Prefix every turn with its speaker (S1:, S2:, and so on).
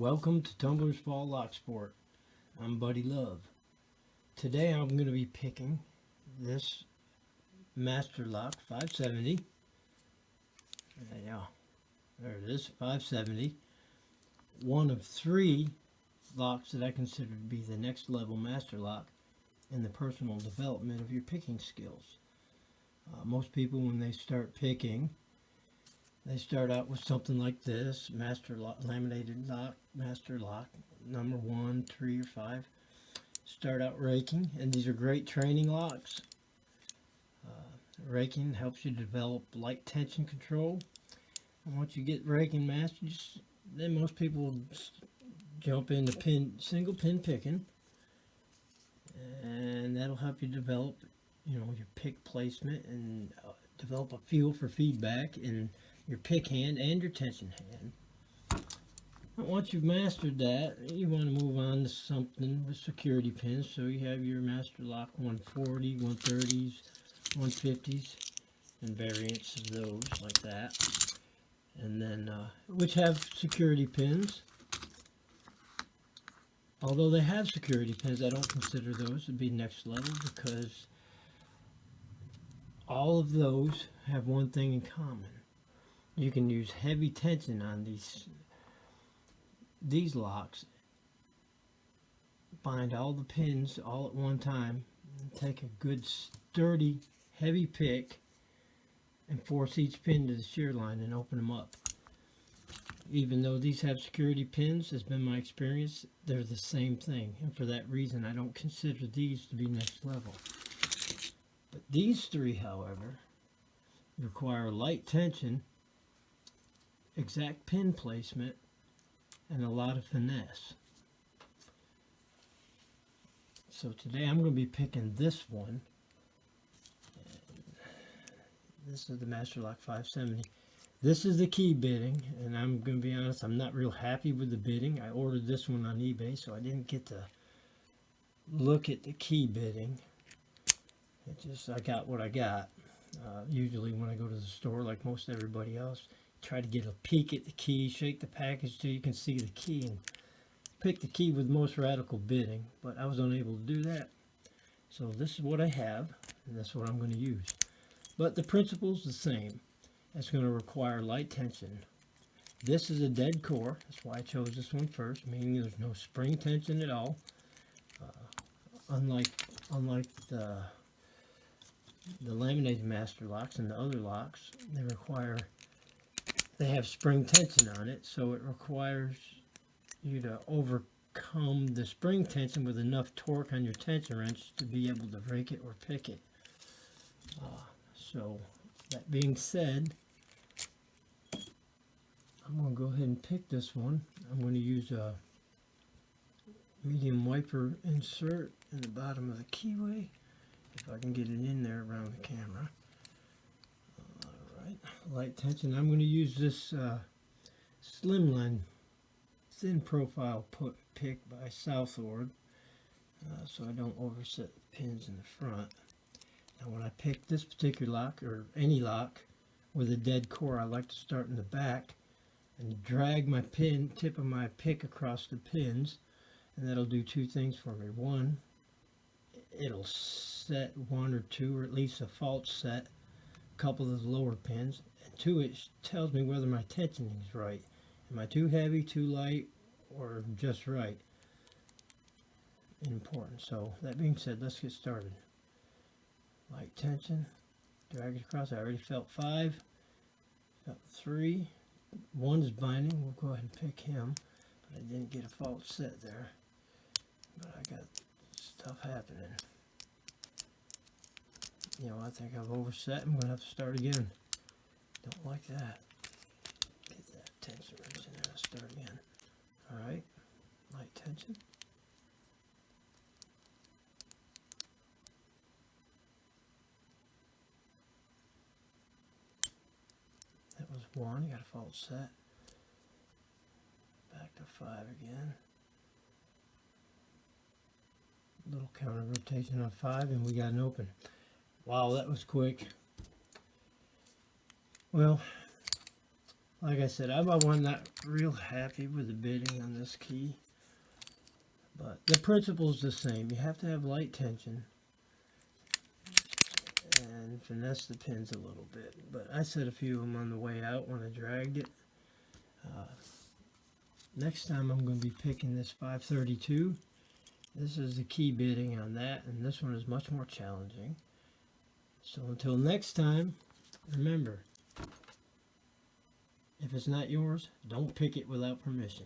S1: welcome to Tumbler's Fall Lock Sport. I'm Buddy Love. Today I'm going to be picking this Masterlock 570. There it is, 570. One of three locks that I consider to be the next level master lock in the personal development of your picking skills. Most people, when they start picking, they start out with something like this, master lock, laminated lock, master lock, number 1, 3, or 5. Start out raking, and these are great training locks. Raking helps you develop light tension control. And once you get raking mastered, then most people jump into single pin picking, and that'll help you develop, your pick placement and develop a feel for feedback in your pick hand and your tension hand. And once you've mastered that, you want to move on to something with security pins. So you have your Masterlock 140, 130s, 150s, and variants of those like that. And then, which have security pins. Although they have security pins, I don't consider those to be next level because all of those have one thing in common. You can use heavy tension on these locks, bind all the pins all at one time, and take a good sturdy heavy pick and force each pin to the shear line and open them up. Even though these have security pins, has been my experience, they're the same thing, and for that reason I don't consider these to be next level. But these three, however, require light tension, exact pin placement, and a lot of finesse. So today I'm going to be picking this one. This is the Masterlock 570. This is the key bidding, and I'm going to be honest, I'm not real happy with the bidding. I ordered this one on eBay, so I didn't get to look at the key bidding. I got what I got. Usually when I go to the store, like most everybody else, try to get a peek at the key, shake the package till you can see the key, and pick the key with most radical bidding, but I was unable to do that. So this is what I have, and that's what I'm going to use. But the principle's the same. It's going to require light tension. This is a dead core, that's why I chose this one first, meaning there's no spring tension at all. Unlike the laminated master locks and the other locks, they have spring tension on it, so it requires you to overcome the spring tension with enough torque on your tension wrench to be able to rake it or pick it. So that being said, I'm going to go ahead and pick this one. I'm going to use a medium wiper insert in the bottom of the keyway, if I can get it in there around the camera. Alright, light tension. I'm going to use this Slimline thin profile pick by Southord, so I don't overset the pins in the front. Now when I pick this particular lock, or any lock with a dead core, I like to start in the back and drag my tip of my pick across the pins, and that'll do two things for me. One, it'll set one or two, or at least a fault set, a couple of the lower pins, and two, it tells me whether my tensioning is right. Am I too heavy, too light, or just right? Important. So that being said, let's get started. Light tension, drag it across. I already felt 5, felt 3. 1 is binding. We'll go ahead and pick him, but I didn't get a fault set there. But I got stuff happening. I think I've overset. I'm going to have to start again. Don't like that. Get that tension wrench in there and start again. Alright, light tension. That was 1, got a fault set. Back to 5 again. Little counter rotation on 5, and we got an open. Wow, that was quick. Well, Like I said, I'm not real happy with the bitting on this key. But the principle's the same. You have to have light tension and finesse the pins a little bit. But I set a few of them on the way out when I dragged it. Next time I'm going to be picking this 532. This is the key bitting on that, and this one is much more challenging. So until next time, remember, if it's not yours, don't pick it without permission.